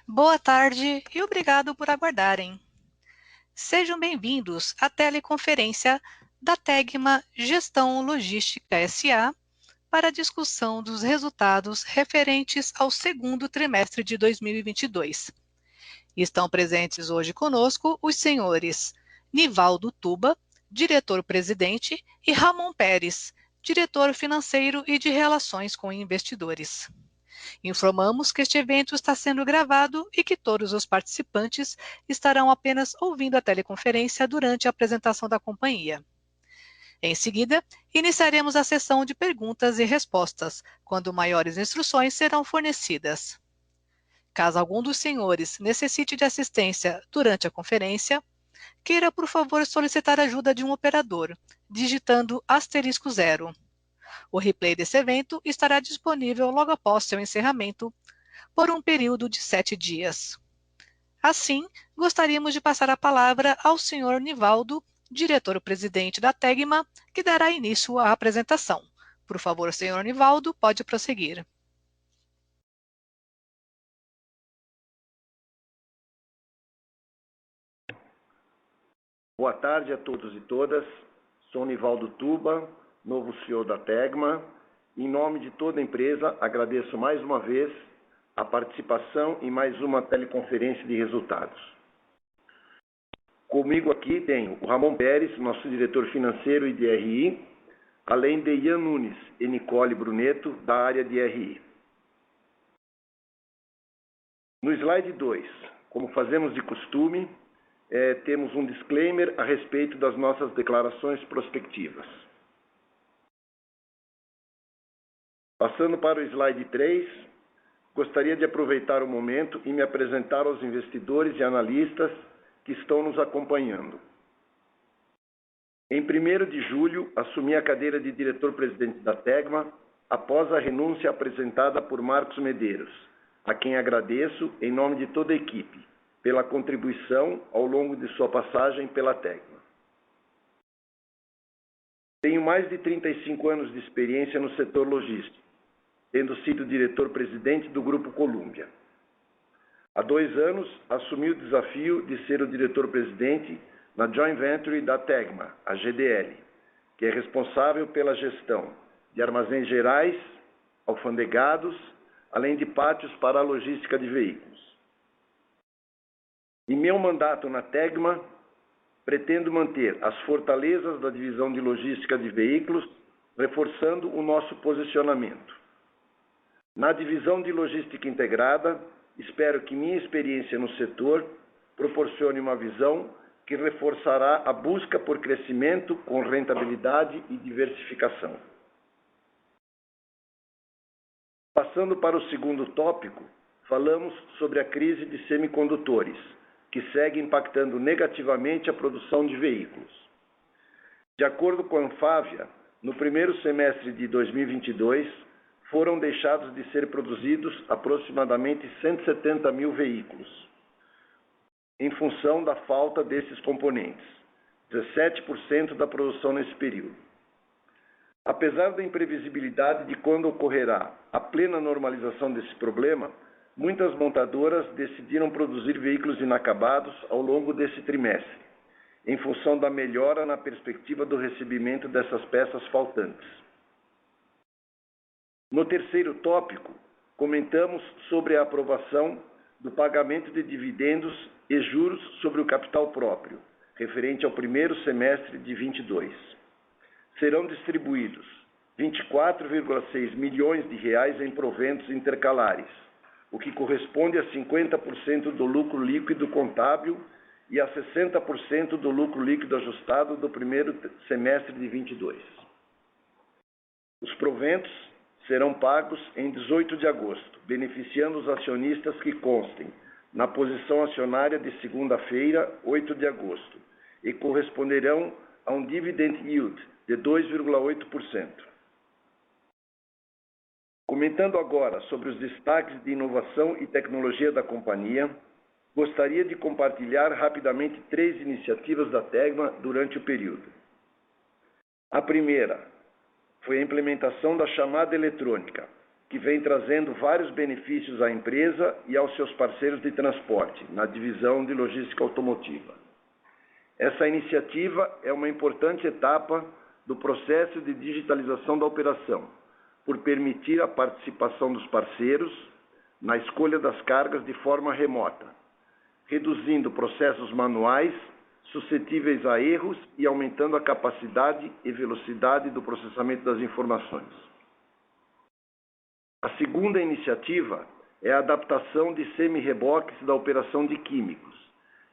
Boa tarde e obrigado por aguardarem. Sejam bem-vindos à teleconferência da Tegma Gestão Logística SA para a discussão dos resultados referentes ao segundo trimestre de 2022. Estão presentes hoje conosco os senhores Nivaldo Tuba, diretor-presidente, e Ramon Pérez, diretor financeiro e de relações com investidores. Informamos que este evento está sendo gravado e que todos os participantes estarão apenas ouvindo a teleconferência durante a apresentação da companhia. Em seguida, iniciaremos a sessão de perguntas e respostas, quando maiores instruções serão fornecidas. Caso algum dos senhores necessite de assistência durante a conferência, queira, por favor, solicitar a ajuda de um operador, digitando *0. O replay desse evento estará disponível logo após seu encerramento, por um período de 7 dias. Assim, gostaríamos de passar a palavra ao Sr. Nivaldo, diretor-presidente da Tegma, que dará início à apresentação. Por favor, Sr. Nivaldo, pode prosseguir. Boa tarde a todos e todas. Sou Nivaldo Tuba, novo CEO da Tegma. Em nome de toda a empresa, agradeço mais uma vez a participação em mais uma teleconferência de resultados. Comigo aqui tenho o Ramon Pérez, nosso diretor financeiro e de RI, além de Ian Nunes e Nicole Bruneto, da área de RI. No slide 2, como fazemos de costume, temos um disclaimer a respeito das nossas declarações prospectivas. Passando para o slide 3, gostaria de aproveitar o momento e me apresentar aos investidores e analistas que estão nos acompanhando. Em 1º de julho, assumi a cadeira de diretor-presidente da Tegma, após a renúncia apresentada por Marcos Medeiros, a quem agradeço em nome de toda a equipe, pela contribuição ao longo de sua passagem pela Tegma. Tenho mais de 35 anos de experiência no setor logístico, tendo sido diretor-presidente do Grupo Colômbia. Há 2 anos, assumi o desafio de ser o diretor-presidente na Joint Venture da Tegma, a GDL, que é responsável pela gestão de armazéns gerais, alfandegados, além de pátios para a logística de veículos. Em meu mandato na Tegma, pretendo manter as fortalezas da divisão de logística de veículos, reforçando o nosso posicionamento. Na divisão de logística integrada, espero que minha experiência no setor proporcione uma visão que reforçará a busca por crescimento com rentabilidade e diversificação. Passando para o segundo tópico, falamos sobre a crise de semicondutores, que segue impactando negativamente a produção de veículos. De acordo com a Anfávia, no primeiro semestre de 2022, foram deixados de ser produzidos aproximadamente 170 mil veículos, em função da falta desses componentes, 17% da produção nesse período. Apesar da imprevisibilidade de quando ocorrerá a plena normalização desse problema, muitas montadoras decidiram produzir veículos inacabados ao longo desse trimestre, em função da melhora na perspectiva do recebimento dessas peças faltantes. No terceiro tópico, comentamos sobre a aprovação do pagamento de dividendos e juros sobre o capital próprio, referente ao primeiro semestre de 2022. Serão distribuídos R$ 24,6 milhões em proventos intercalares, o que corresponde a 50% do lucro líquido contábil e a 60% do lucro líquido ajustado do primeiro semestre de 2022. Os proventos serão pagos em 18 de agosto, beneficiando os acionistas que constem na posição acionária de segunda-feira, 8 de agosto, e corresponderão a um dividend yield de 2,8%. Comentando agora sobre os destaques de inovação e tecnologia da companhia, gostaria de compartilhar rapidamente 3 iniciativas da Tegma durante o período. A primeira foi a implementação da chamada eletrônica, que que vem trazendo vários benefícios à empresa e aos seus parceiros de transporte, na divisão de logística automotiva. Essa iniciativa é uma importante etapa do processo de digitalização da operação, por permitir a participação dos parceiros na escolha das cargas de forma remota, reduzindo processos manuais suscetíveis a erros e aumentando a capacidade e velocidade do processamento das informações. A segunda iniciativa é a adaptação de semi-reboques da operação de químicos,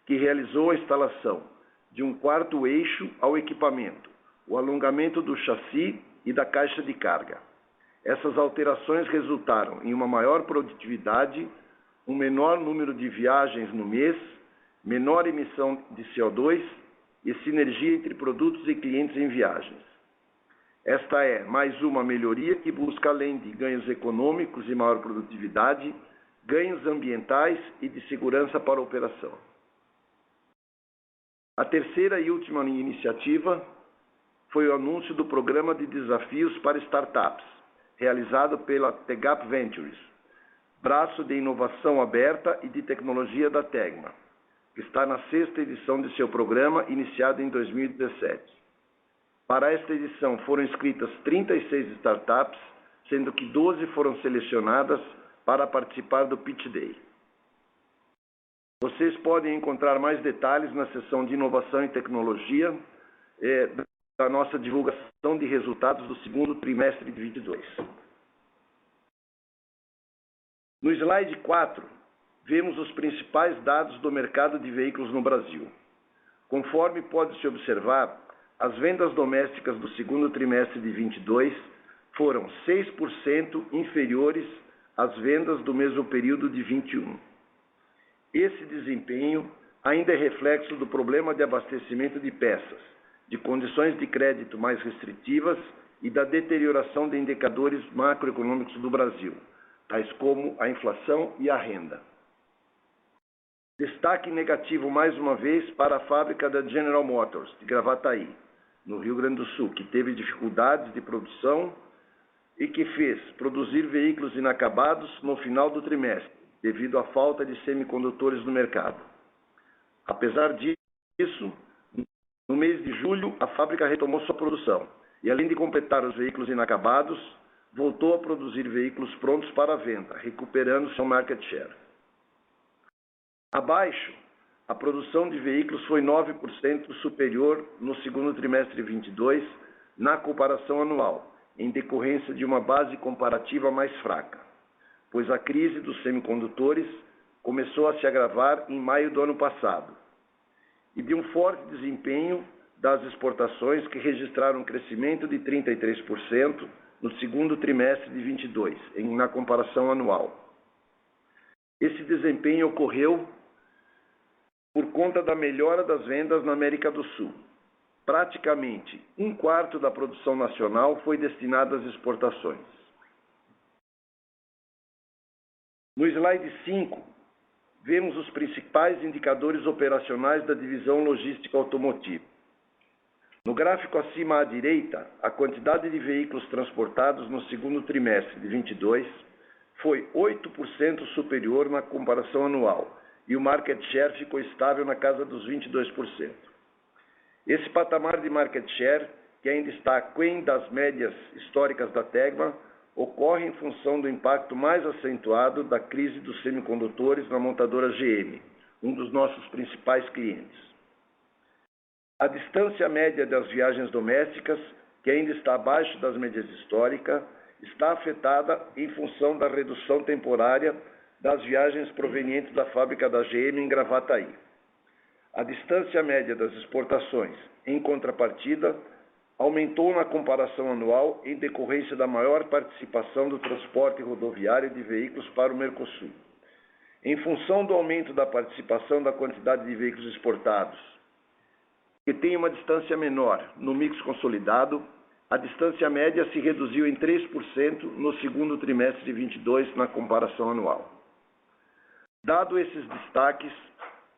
que realizou a instalação de um quarto eixo ao equipamento, o alongamento do chassi e da caixa de carga. Essas alterações resultaram em uma maior produtividade, um menor número de viagens no mês, menor emissão de CO2 e sinergia entre produtos e clientes em viagens. Esta é mais uma melhoria que busca, além de ganhos econômicos e maior produtividade, ganhos ambientais e de segurança para a operação. A terceira e última iniciativa foi o anúncio do Programa de Desafios para Startups, realizado pela Tegap Ventures, braço de inovação aberta e de tecnologia da Tegma, que está na 6ª edição de seu programa, iniciado em 2017. Para esta edição foram inscritas 36 startups, sendo que 12 foram selecionadas para participar do Pitch Day. Vocês podem encontrar mais detalhes na seção de Inovação e Tecnologia da nossa divulgação de resultados do segundo trimestre de 2022. No slide 4, vemos os principais dados do mercado de veículos no Brasil. Conforme pode-se observar, as vendas domésticas do segundo trimestre de 2022 foram 6% inferiores às vendas do mesmo período de 2021. Esse desempenho ainda é reflexo do problema de abastecimento de peças, de condições de crédito mais restritivas e da deterioração de indicadores macroeconômicos do Brasil, tais como a inflação e a renda. Destaque negativo mais uma vez para a fábrica da General Motors, de Gravataí, no Rio Grande do Sul, que teve dificuldades de produção e que fez produzir veículos inacabados no final do trimestre, devido à falta de semicondutores no mercado. Apesar disso, no mês de julho, a fábrica retomou sua produção e, além de completar os veículos inacabados, voltou a produzir veículos prontos para venda, recuperando seu market share. Abaixo, a produção de veículos foi 9% superior no segundo trimestre de 2022, na comparação anual, em decorrência de uma base comparativa mais fraca, pois a crise dos semicondutores começou a se agravar em maio do ano passado, e de um forte desempenho das exportações, que registraram um crescimento de 33% no segundo trimestre de 2022, na comparação anual. Esse desempenho ocorreu por conta da melhora das vendas na América do Sul. Praticamente 1/4 da produção nacional foi destinada às exportações. No slide 5, vemos os principais indicadores operacionais da divisão logística automotiva. No gráfico acima à direita, a quantidade de veículos transportados no segundo trimestre de 2022 foi 8% superior na comparação anual, e o market share ficou estável na casa dos 22%. Esse patamar de market share, que ainda está aquém das médias históricas da Tegma, ocorre em função do impacto mais acentuado da crise dos semicondutores na montadora GM, um dos nossos principais clientes. A distância média das viagens domésticas, que ainda está abaixo das médias históricas, está afetada em função da redução temporária das viagens provenientes da fábrica da GM em Gravataí. A distância média das exportações, em contrapartida, aumentou na comparação anual em decorrência da maior participação do transporte rodoviário de veículos para o Mercosul. Em função do aumento da participação da quantidade de veículos exportados, que tem uma distância menor no mix consolidado, a distância média se reduziu em 3% no segundo trimestre de 2022 na comparação anual. Dado esses destaques,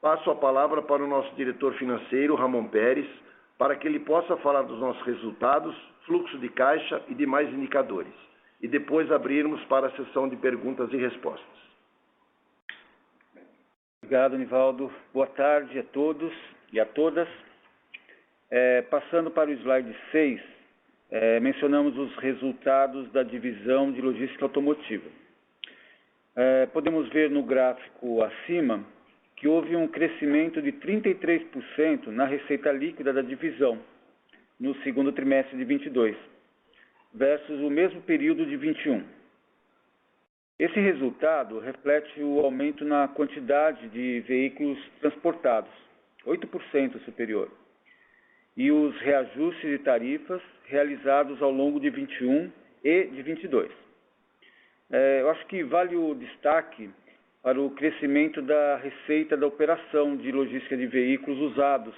passo a palavra para o nosso diretor financeiro, Ramon Pérez, para que ele possa falar dos nossos resultados, fluxo de caixa e demais indicadores. e depois abrirmos para a sessão de perguntas e respostas. Obrigado, Nivaldo. Boa tarde a todos e a todas. Passando para o slide 6, mencionamos os resultados da divisão de logística automotiva. Podemos ver no gráfico acima que houve um crescimento de 33% na receita líquida da divisão no segundo trimestre de 22, versus o mesmo período de 21. Esse resultado reflete o aumento na quantidade de veículos transportados, 8% superior, e os reajustes de tarifas realizados ao longo de 21 e de 22. Eu acho que vale o destaque para o crescimento da receita da operação de logística de veículos usados,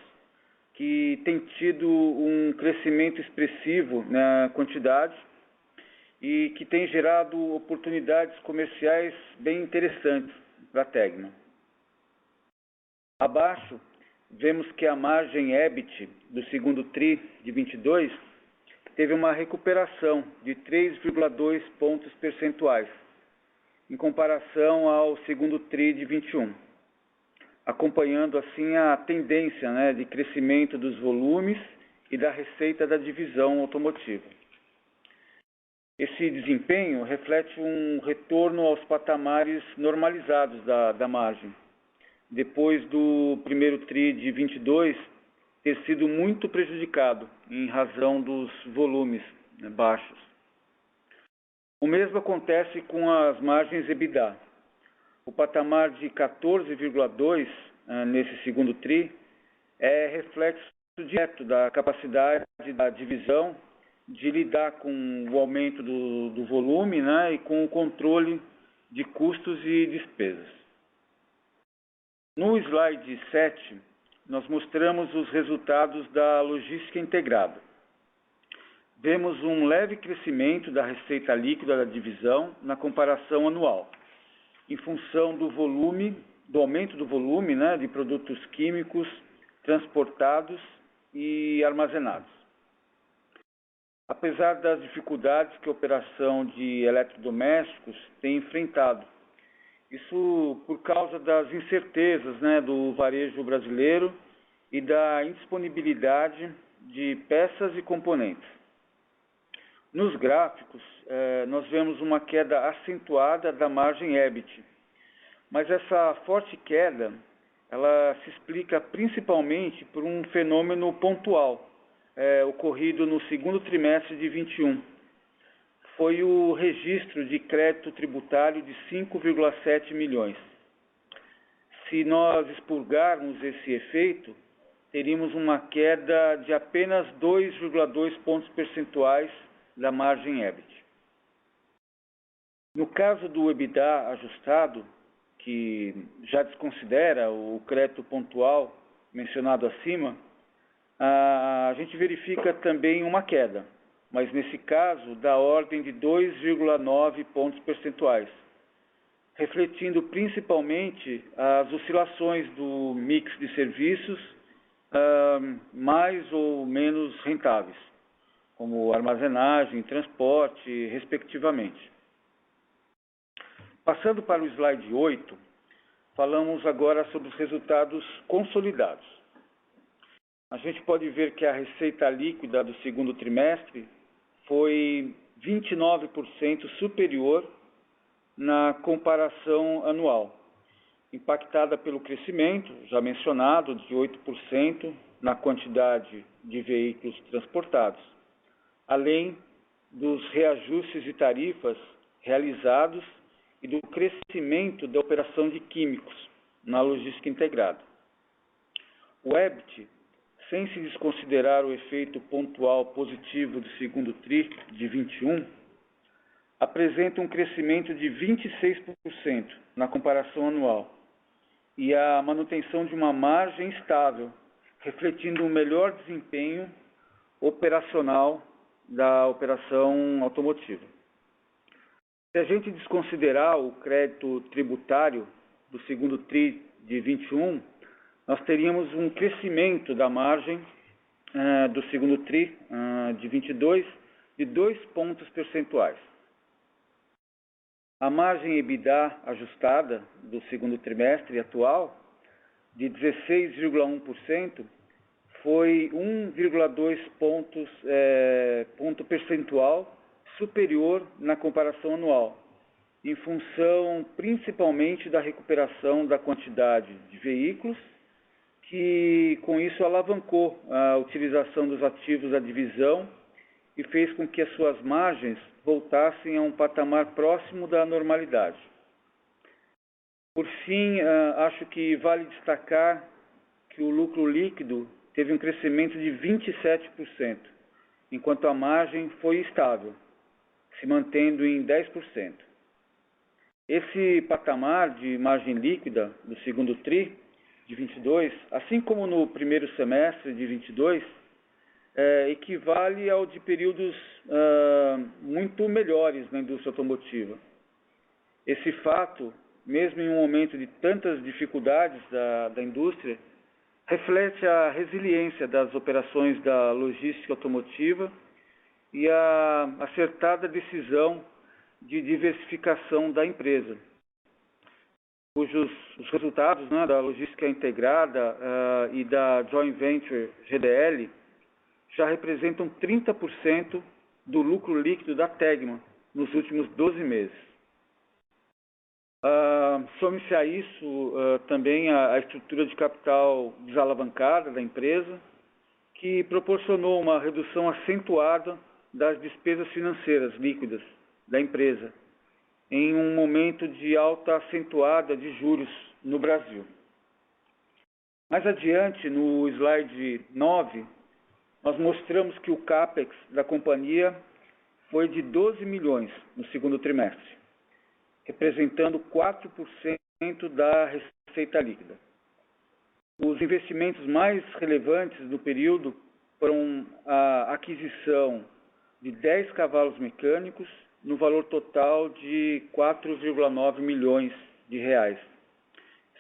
que tem tido um crescimento expressivo na quantidade e que tem gerado oportunidades comerciais bem interessantes para a Tegma. Abaixo, vemos que a margem EBIT do segundo TRI de 22 teve uma recuperação de 3,2 pontos percentuais, em comparação ao segundo TRI de 21, acompanhando assim a tendência de crescimento dos volumes e da receita da divisão automotiva. Esse desempenho reflete um retorno aos patamares normalizados da margem, depois do primeiro TRI de 22 ter sido muito prejudicado em razão dos volumes baixos. O mesmo acontece com as margens EBITDA. O patamar de 14,2 nesse segundo TRI é reflexo direto da capacidade da divisão de lidar com o aumento do volume e com o controle de custos e despesas. No slide 7, nós mostramos os resultados da logística integrada. Vemos um leve crescimento da receita líquida da divisão na comparação anual, em função do aumento do volume de produtos químicos transportados e armazenados. Apesar das dificuldades que a operação de eletrodomésticos tem enfrentado, isso por causa das incertezas do varejo brasileiro e da indisponibilidade de peças e componentes. Nos gráficos, nós vemos uma queda acentuada da margem EBIT, mas essa forte queda ela se explica principalmente por um fenômeno pontual ocorrido no segundo trimestre de 21. Foi o registro de crédito tributário de 5,7 milhões. Se nós expurgarmos esse efeito, teríamos uma queda de apenas 2,2 pontos percentuais da margem EBIT. No caso do EBITDA ajustado, que já desconsidera o crédito pontual mencionado acima, a gente verifica também uma queda, mas nesse caso da ordem de 2,9 pontos percentuais, refletindo principalmente as oscilações do mix de serviços mais ou menos rentáveis, como armazenagem, transporte, respectivamente. Passando para o slide 8, falamos agora sobre os resultados consolidados. A gente pode ver que a receita líquida do segundo trimestre foi 29% superior na comparação anual, impactada pelo crescimento, já mencionado, de 8% na quantidade de veículos transportados, além dos reajustes de tarifas realizados e do crescimento da operação de químicos na logística integrada. O EBIT, sem se desconsiderar o efeito pontual positivo do segundo TRI de 21, apresenta um crescimento de 26% na comparação anual e a manutenção de uma margem estável, refletindo um melhor desempenho operacional da operação automotiva. Se a gente desconsiderar o crédito tributário do segundo TRI de 21, nós teríamos um crescimento da margem do segundo TRI de 22 de 2 pontos percentuais. A margem EBITDA ajustada do segundo trimestre atual, de 16,1%, foi 1,2 ponto percentual superior na comparação anual, em função principalmente da recuperação da quantidade de veículos, que com isso alavancou a utilização dos ativos da divisão e fez com que as suas margens voltassem a um patamar próximo da normalidade. Por fim, acho que vale destacar que o lucro líquido teve um crescimento de 27%, enquanto a margem foi estável, se mantendo em 10%. Esse patamar de margem líquida do segundo TRI de 22, assim como no primeiro semestre de 22, equivale ao de períodos muito melhores na indústria automotiva. Esse fato, mesmo em um momento de tantas dificuldades da indústria, reflete a resiliência das operações da logística automotiva e a acertada decisão de diversificação da empresa, cujos os resultados da logística integrada e da joint venture GDL já representam 30% do lucro líquido da Tegma nos últimos 12 meses. Some-se a isso também a estrutura de capital desalavancada da empresa, que proporcionou uma redução acentuada das despesas financeiras líquidas da empresa, em um momento de alta acentuada de juros no Brasil. Mais adiante, no slide 9, nós mostramos que o CAPEX da companhia foi de 12 milhões no segundo trimestre, representando 4% da receita líquida. Os investimentos mais relevantes do período foram a aquisição de 10 cavalos mecânicos no valor total de 4,9 milhões de reais.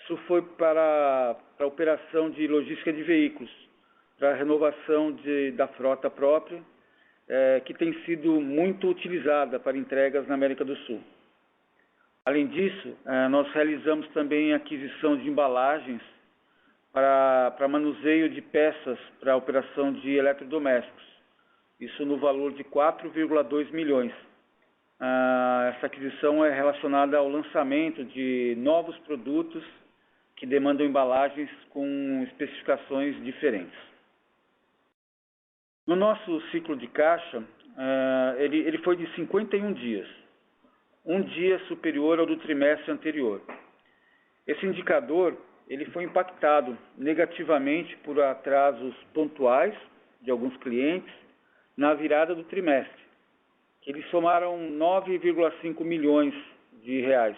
Isso foi para a operação de logística de veículos, para a renovação da frota própria, que tem sido muito utilizada para entregas na América do Sul. Além disso, nós realizamos também a aquisição de embalagens para manuseio de peças para a operação de eletrodomésticos. Isso no valor de 4,2 milhões. Essa aquisição é relacionada ao lançamento de novos produtos que demandam embalagens com especificações diferentes. No nosso ciclo de caixa, ele foi de 51 dias, um dia superior ao do trimestre anterior. Esse indicador ele foi impactado negativamente por atrasos pontuais de alguns clientes na virada do trimestre, que eles somaram 9,5 milhões de reais,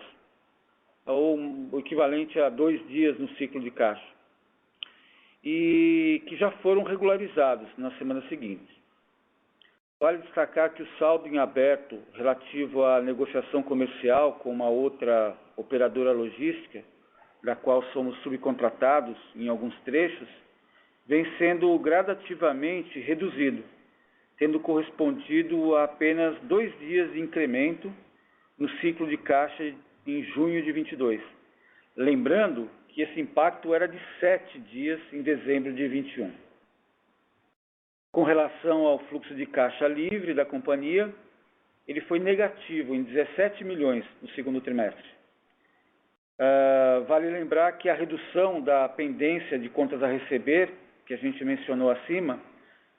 ou o equivalente a 2 dias no ciclo de caixa, e que já foram regularizados na semana seguinte. Vale destacar que o saldo em aberto relativo à negociação comercial com uma outra operadora logística, da qual somos subcontratados em alguns trechos, vem sendo gradativamente reduzido, tendo correspondido a apenas 2 dias de incremento no ciclo de caixa em junho de 22. Lembrando que esse impacto era de 7 dias em dezembro de 21. Com relação ao fluxo de caixa livre da companhia, ele foi negativo em 17 milhões no segundo trimestre. Vale lembrar que a redução da pendência de contas a receber, que a gente mencionou acima,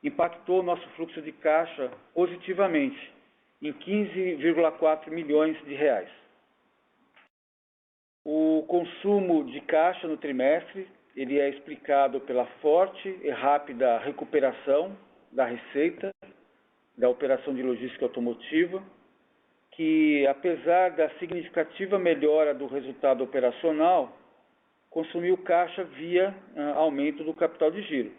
impactou o nosso fluxo de caixa positivamente, em 15,4 milhões de reais. O consumo de caixa no trimestre ele é explicado pela forte e rápida recuperação da receita da operação de logística automotiva, que, apesar da significativa melhora do resultado operacional, consumiu caixa via aumento do capital de giro.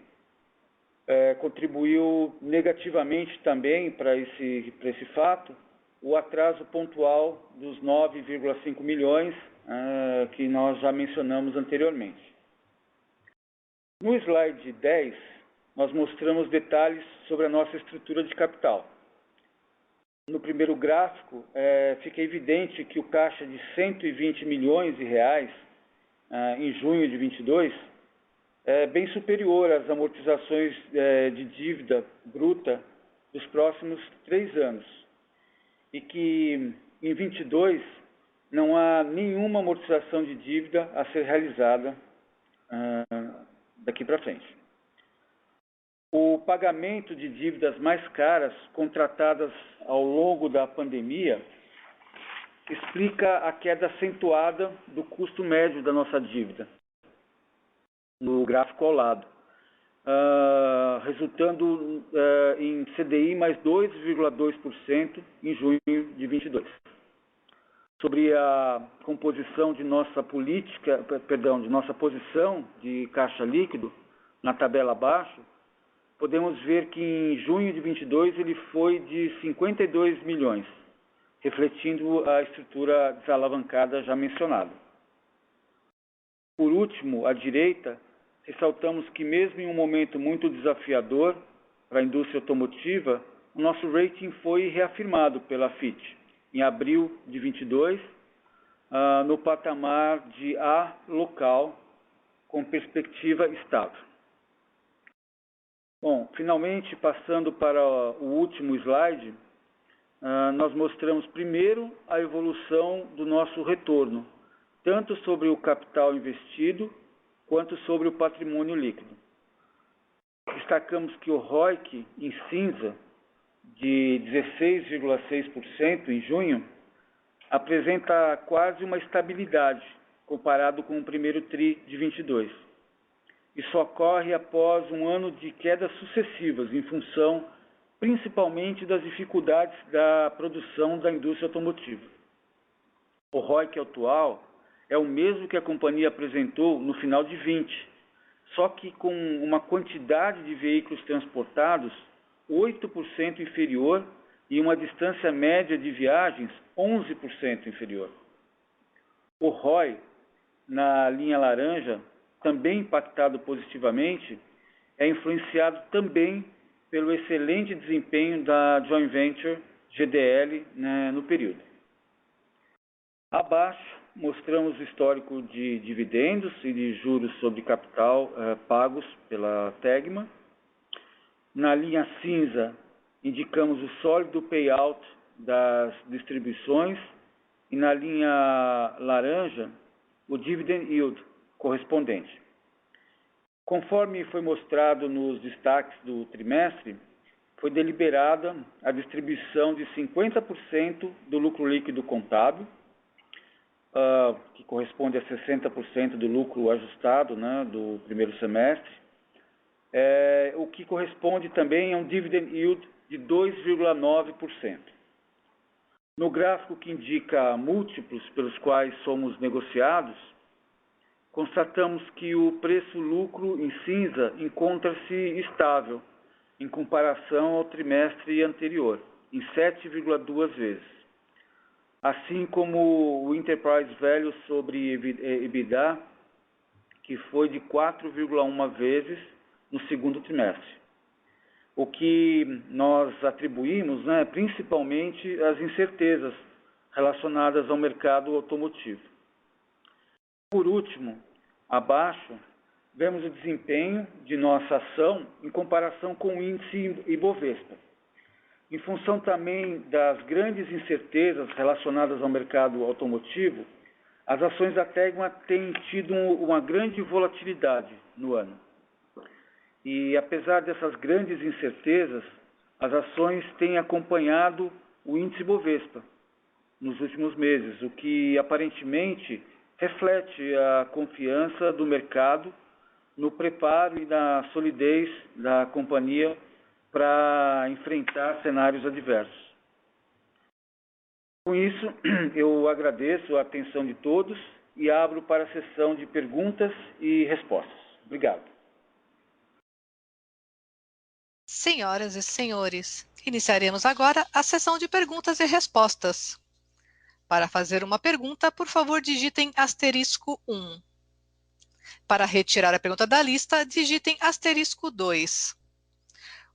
Contribuiu negativamente também para esse fato o atraso pontual dos 9,5 milhões que nós já mencionamos anteriormente. No slide 10, nós mostramos detalhes sobre a nossa estrutura de capital. no primeiro gráfico, fica evidente que o caixa de 120 milhões de reais em junho de 22 é bem superior às amortizações de dívida bruta dos próximos 3 anos. E que em 22 não há nenhuma amortização de dívida a ser realizada daqui para frente. O pagamento de dívidas mais caras contratadas ao longo da pandemia explica a queda acentuada do custo médio da nossa dívida, no gráfico ao lado, resultando em CDI mais 2,2% em junho de 22. Sobre a composição de nossa de nossa posição de caixa líquido, na tabela abaixo, podemos ver que em junho de 22 ele foi de 52 milhões, refletindo a estrutura desalavancada já mencionada. Por último, à direita, ressaltamos que mesmo em um momento muito desafiador para a indústria automotiva, o nosso rating foi reafirmado pela Fitch em abril de 22, no patamar de A local, com perspectiva estável. Bom, finalmente, passando para o último slide, nós mostramos primeiro a evolução do nosso retorno, tanto sobre o capital investido, quanto sobre o patrimônio líquido. Destacamos que o ROIC, em cinza, de 16,6% em junho, apresenta quase uma estabilidade, comparado com o primeiro TRI de 22. Isso ocorre após um ano de quedas sucessivas, em função principalmente das dificuldades da produção da indústria automotiva. O ROIC atual é o mesmo que a companhia apresentou no final de 20, só que com uma quantidade de veículos transportados 8% inferior e uma distância média de viagens 11% inferior. O ROI, na linha laranja, também impactado positivamente, é influenciado também pelo excelente desempenho da joint venture GDL no período. Abaixo, mostramos o histórico de dividendos e de juros sobre capital pagos pela Tegma. Na linha cinza, indicamos o sólido payout das distribuições e na linha laranja, o dividend yield correspondente. Conforme foi mostrado nos destaques do trimestre, foi deliberada a distribuição de 50% do lucro líquido contábil, que corresponde a 60% do lucro ajustado do primeiro semestre, o que corresponde também a um dividend yield de 2,9%. No gráfico que indica múltiplos pelos quais somos negociados, constatamos que o preço-lucro em cinza encontra-se estável em comparação ao trimestre anterior, em 7,2 vezes. Assim como o Enterprise Value sobre EBITDA, que foi de 4,1 vezes no segundo trimestre. O que nós atribuímos principalmente às incertezas relacionadas ao mercado automotivo. Por último, abaixo, vemos o desempenho de nossa ação em comparação com o índice Ibovespa. Em função também das grandes incertezas relacionadas ao mercado automotivo, as ações da Tegma têm tido uma grande volatilidade no ano. E apesar dessas grandes incertezas, as ações têm acompanhado o índice Ibovespa nos últimos meses, o que aparentemente reflete a confiança do mercado no preparo e na solidez da companhia para enfrentar cenários adversos. Com isso, eu agradeço a atenção de todos e abro para a sessão de perguntas e respostas. Obrigado. Senhoras e senhores, iniciaremos agora a sessão de perguntas e respostas. Para fazer uma pergunta, por favor, digitem *1. Para retirar a pergunta da lista, digitem *2.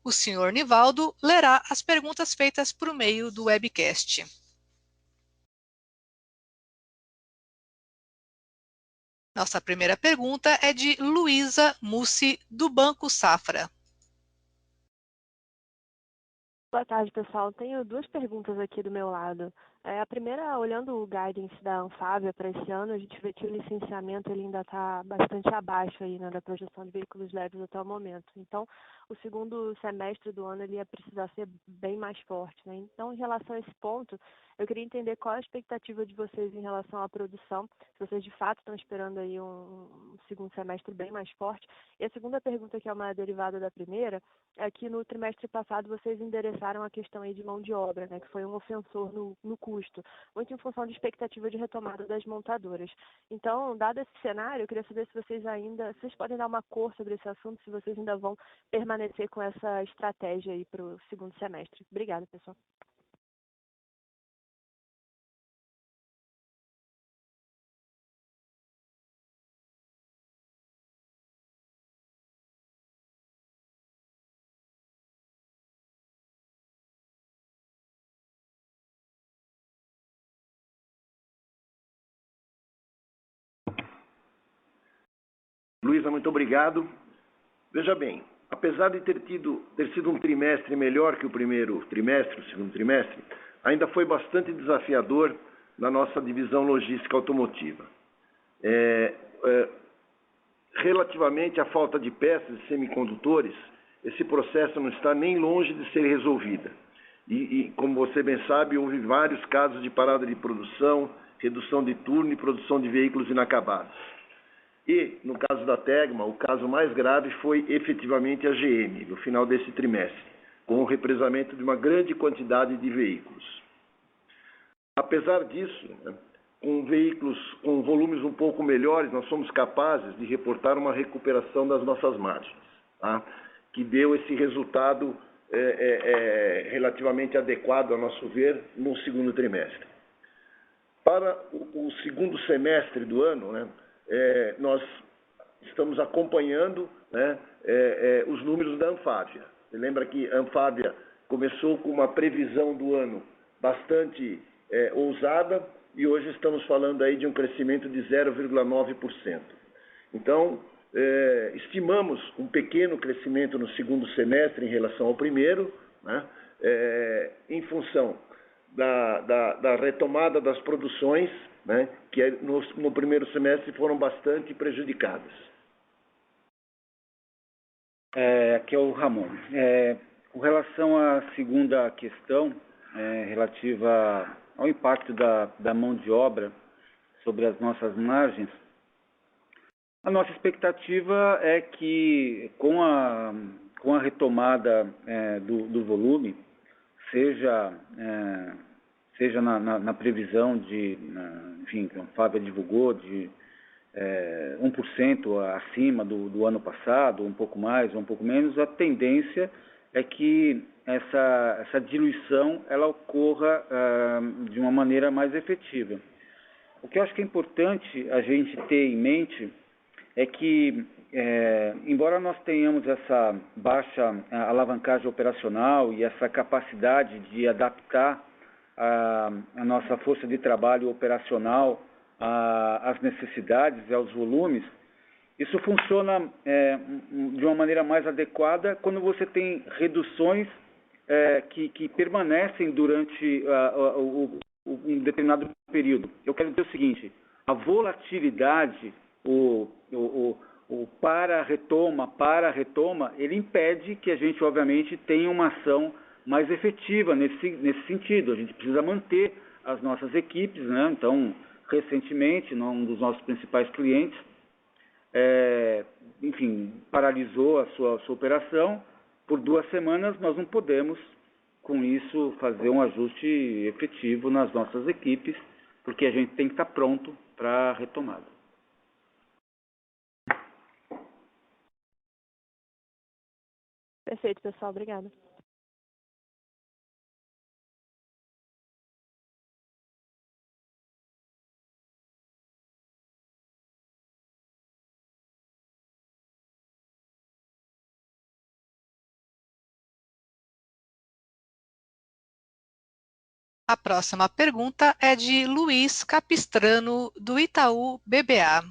O senhor Nivaldo lerá as perguntas feitas por meio do webcast. Nossa primeira pergunta é de Luísa Mussi, do Banco Safra. Boa tarde, pessoal. Tenho duas perguntas aqui do meu lado. A primeira, olhando o guidance da Anfávia para esse ano, a gente vê que o licenciamento ele ainda está bastante abaixo aí, né, da projeção de veículos leves até o momento. Então, o segundo semestre do ano ele ia precisar ser bem mais forte, né? Então, em relação a esse ponto, eu queria entender qual a expectativa de vocês em relação à produção, se vocês de fato estão esperando aí um segundo semestre bem mais forte. E a segunda pergunta, que é uma derivada da primeira, é que no trimestre passado vocês endereçaram a questão aí de mão de obra, né, que foi um ofensor no custo, muito em função de expectativa de retomada das montadoras. Então, dado esse cenário, eu queria saber se vocês podem dar uma cor sobre esse assunto, se vocês ainda vão permanecer com essa estratégia aí para o segundo semestre. Obrigada, pessoal. Luísa, muito obrigado. Veja bem, apesar de ter sido um trimestre melhor que o primeiro trimestre, o segundo trimestre, ainda foi bastante desafiador na nossa divisão logística automotiva. Relativamente à falta de peças e semicondutores, esse processo não está nem longe de ser resolvido. E, como você bem sabe, houve vários casos de parada de produção, redução de turno e produção de veículos inacabados. E, no caso da Tegma, o caso mais grave foi efetivamente a GM, no final desse trimestre, com o represamento de uma grande quantidade de veículos. Apesar disso, com veículos com volumes um pouco melhores, nós somos capazes de reportar uma recuperação das nossas margens, tá? Que deu esse resultado relativamente adequado, a nosso ver, no segundo trimestre. Para o segundo semestre do ano, né, nós estamos acompanhando, né, os números da Anfávia. Você lembra que a Anfávia começou com uma previsão do ano bastante ousada e hoje estamos falando aí de um crescimento de 0,9%. Então, estimamos um pequeno crescimento no segundo semestre em relação ao primeiro, né, em função da retomada das produções, né, que no primeiro semestre foram bastante prejudicadas. Aqui é o Ramon. Com relação à segunda questão, relativa ao impacto da mão de obra sobre as nossas margens, a nossa expectativa é que com a retomada do volume, seja na previsão enfim, que a Fábio divulgou, de 1% acima do ano passado, um pouco mais, um pouco menos, a tendência é que essa diluição ela ocorra de uma maneira mais efetiva. O que eu acho que é importante a gente ter em mente é que, embora nós tenhamos essa baixa alavancagem operacional e essa capacidade de adaptar a nossa força de trabalho operacional às necessidades e aos volumes, isso funciona de uma maneira mais adequada quando você tem reduções que permanecem durante um determinado período. Eu quero dizer o seguinte: a volatilidade, o para-retoma, ele impede que a gente, obviamente, tenha uma ação mais efetiva nesse sentido. A gente precisa manter as nossas equipes, né? Então, recentemente, um dos nossos principais clientes, enfim, paralisou a sua operação. Por 2 semanas, nós não podemos, com isso, fazer um ajuste efetivo nas nossas equipes, porque a gente tem que estar pronto para a retomada. Perfeito, pessoal. Obrigada. A próxima pergunta é de Luiz Capistrano, do Itaú BBA.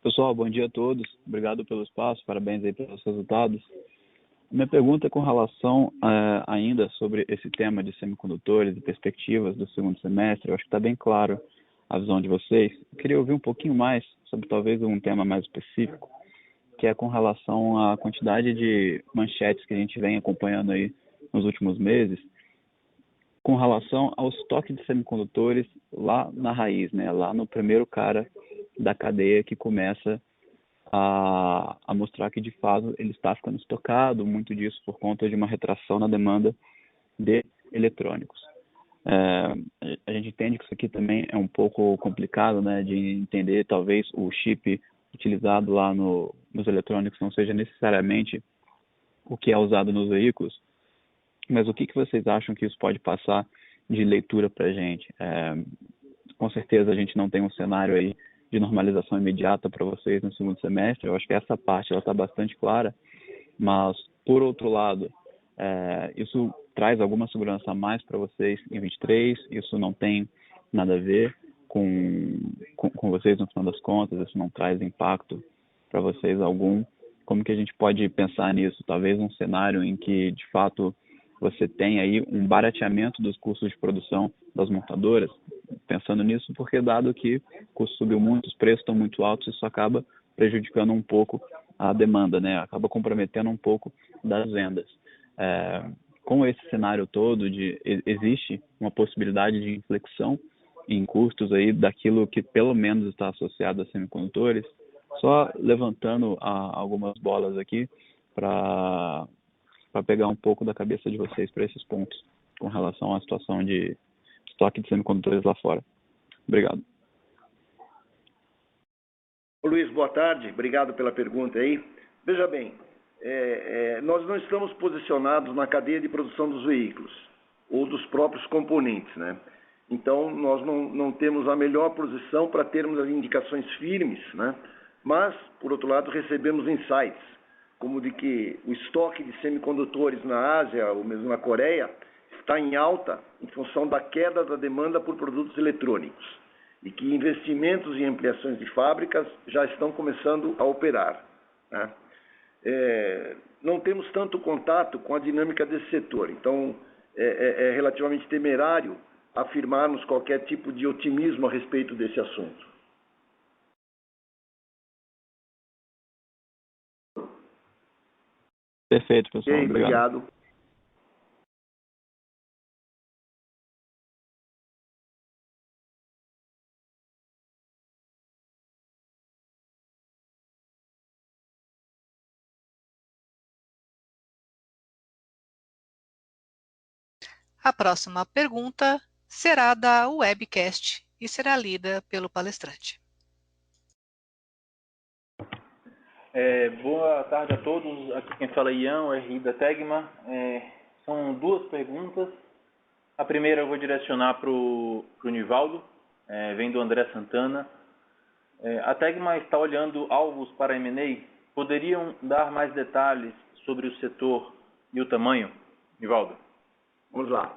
Pessoal, bom dia a todos. Obrigado pelo espaço, parabéns aí pelos resultados. Minha pergunta é com relação ainda sobre esse tema de semicondutores e perspectivas do segundo semestre. Eu acho que está bem claro a visão de vocês. Eu queria ouvir um pouquinho mais sobre talvez um tema mais específico, que é com relação à quantidade de manchetes que a gente vem acompanhando aí nos últimos meses, com relação ao estoque de semicondutores lá na raiz, né? Lá no primeiro cara da cadeia que começa a mostrar que de fato ele está ficando estocado, muito disso por conta de uma retração na demanda de eletrônicos. A gente entende que isso aqui também é um pouco complicado, né, de entender. Talvez o chip utilizado lá nos eletrônicos não seja necessariamente o que é usado nos veículos, mas o que vocês acham que isso pode passar de leitura para a gente? Com certeza a gente não tem um cenário aí de normalização imediata para vocês no segundo semestre. Eu acho que essa parte está bastante clara, mas, por outro lado, isso traz alguma segurança a mais para vocês em 23? Isso não tem nada a ver com vocês no final das contas? Isso não traz impacto para vocês algum? Como que a gente pode pensar nisso? Talvez um cenário em que, de fato, você tem aí um barateamento dos custos de produção das montadoras, pensando nisso, porque dado que o custo subiu muito, os preços estão muito altos, isso acaba prejudicando um pouco a demanda, né? Acaba comprometendo um pouco das vendas. Com esse cenário todo, existe uma possibilidade de inflexão em custos aí daquilo que pelo menos está associado a semicondutores, só levantando algumas bolas aqui para pegar um pouco da cabeça de vocês para esses pontos, com relação à situação de estoque de semicondutores lá fora. Obrigado. Luiz, boa tarde. Obrigado pela pergunta aí. Veja bem, nós não estamos posicionados na cadeia de produção dos veículos ou dos próprios componentes, né? Então, nós não temos a melhor posição para termos as indicações firmes, né? Mas, por outro lado, recebemos insights, como de que o estoque de semicondutores na Ásia ou mesmo na Coreia está em alta em função da queda da demanda por produtos eletrônicos e que investimentos em ampliações de fábricas já estão começando a operar, né? Não temos tanto contato com a dinâmica desse setor, então é relativamente temerário afirmarmos qualquer tipo de otimismo a respeito desse assunto. Perfeito, pessoal. Okay, obrigado. A próxima pergunta será da webcast e será lida pelo palestrante. Boa tarde a todos. Aqui quem fala é Ian, RI da Tegma. São duas perguntas. A primeira eu vou direcionar para o Nivaldo, vem do André Santana. A Tegma está olhando alvos para M&A. Poderiam dar mais detalhes sobre o setor e o tamanho, Nivaldo? Vamos lá.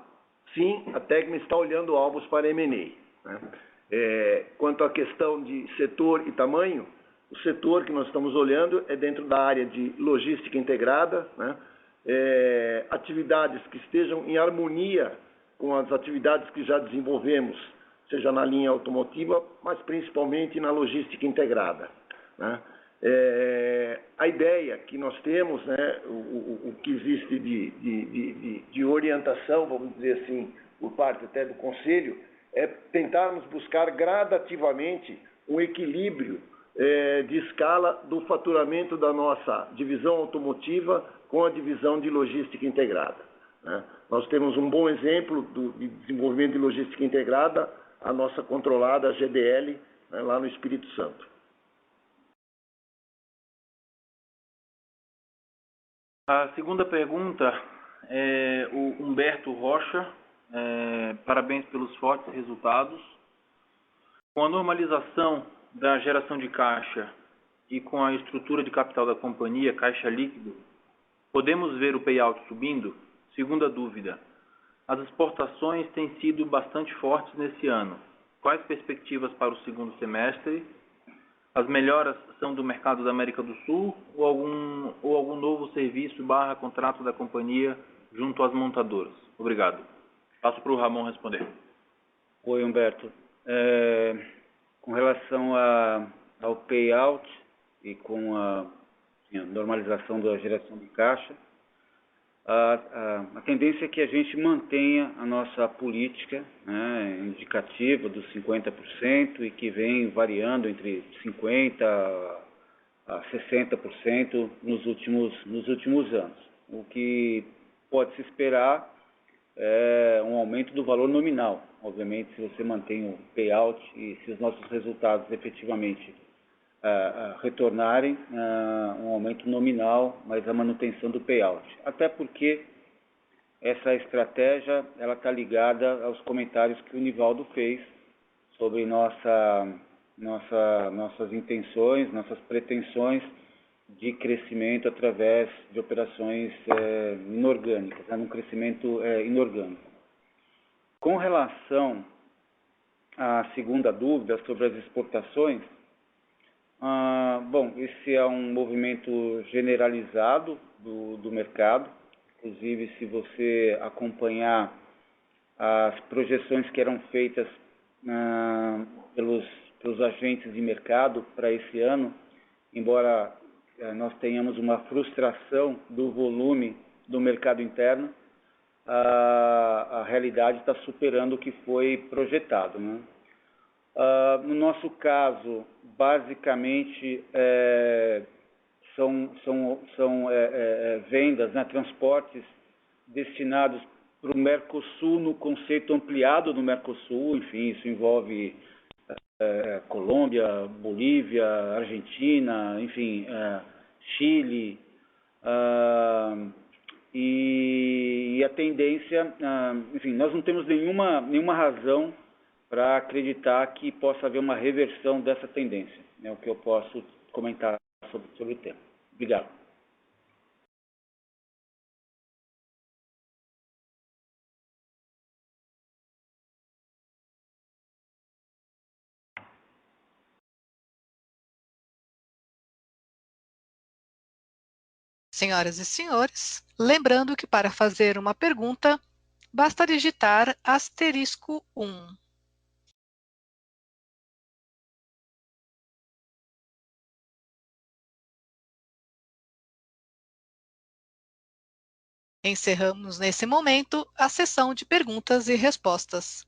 Sim, a Tegma está olhando alvos para M&A, né? Quanto à questão de setor e tamanho, o setor que nós estamos olhando é dentro da área de logística integrada, né? Atividades que estejam em harmonia com as atividades que já desenvolvemos, seja na linha automotiva, mas principalmente na logística integrada, né? A ideia que nós temos, né, o que existe de orientação, vamos dizer assim, por parte até do Conselho, é tentarmos buscar gradativamente um equilíbrio de escala do faturamento da nossa divisão automotiva com a divisão de logística integrada, né? Nós temos um bom exemplo de desenvolvimento de logística integrada, a nossa controlada, a GDL, né, lá no Espírito Santo. A segunda pergunta é o Humberto Rocha. Parabéns pelos fortes resultados. Com a normalização da geração de caixa e com a estrutura de capital da companhia, caixa líquido, Podemos ver o payout subindo? Segunda dúvida. As exportações têm sido bastante fortes nesse ano. Quais perspectivas para o segundo semestre? As melhoras são do mercado da América do Sul ou algum novo serviço / contrato da companhia junto às montadoras? Obrigado. Passo para o Ramon responder. Oi, Humberto. Com relação ao payout e com a normalização da geração de caixa, a tendência é que a gente mantenha a nossa política, né, indicativa dos 50% e que vem variando entre 50% a 60% nos últimos anos. O que pode se esperar é um aumento do valor nominal. Obviamente, se você mantém o payout e se os nossos resultados efetivamente retornarem, um aumento nominal, mas a manutenção do payout. Até porque essa estratégia ela está ligada aos comentários que o Nivaldo fez sobre nossas intenções, nossas pretensões de crescimento através de operações inorgânicas, num crescimento inorgânico. Com relação à segunda dúvida sobre as exportações, bom, esse é um movimento generalizado do mercado. Inclusive, se você acompanhar as projeções que eram feitas pelos agentes de mercado para esse ano, embora nós tenhamos uma frustração do volume do mercado interno, a realidade está superando o que foi projetado, né? No nosso caso, basicamente, são vendas, né, transportes destinados para o Mercosul, no conceito ampliado do Mercosul. Enfim, isso envolve Colômbia, Bolívia, Argentina, enfim, Chile, e a tendência, enfim, nós não temos nenhuma razão para acreditar que possa haver uma reversão dessa tendência. É o que eu posso comentar sobre o tema. Obrigado. Senhoras e senhores, lembrando que para fazer uma pergunta, basta digitar *1. Encerramos nesse momento a sessão de perguntas e respostas.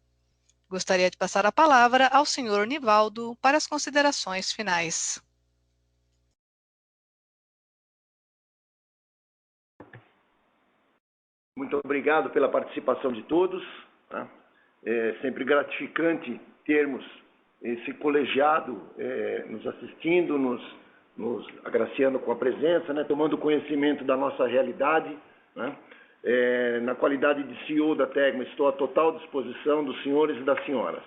Gostaria de passar a palavra ao senhor Nivaldo para as considerações finais. Muito obrigado pela participação de todos. Tá? É sempre gratificante termos esse colegiado nos assistindo, nos agraciando com a presença, né? Tomando conhecimento da nossa realidade. Né? Na qualidade de CEO da Tegma, estou à total disposição dos senhores e das senhoras.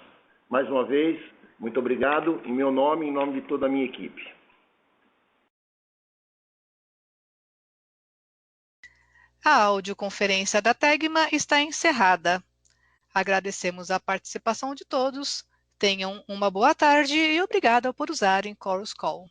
Mais uma vez, muito obrigado, em meu nome e em nome de toda a minha equipe. A audioconferência da Tegma está encerrada. Agradecemos a participação de todos. Tenham uma boa tarde e obrigada por usarem Chorus Call.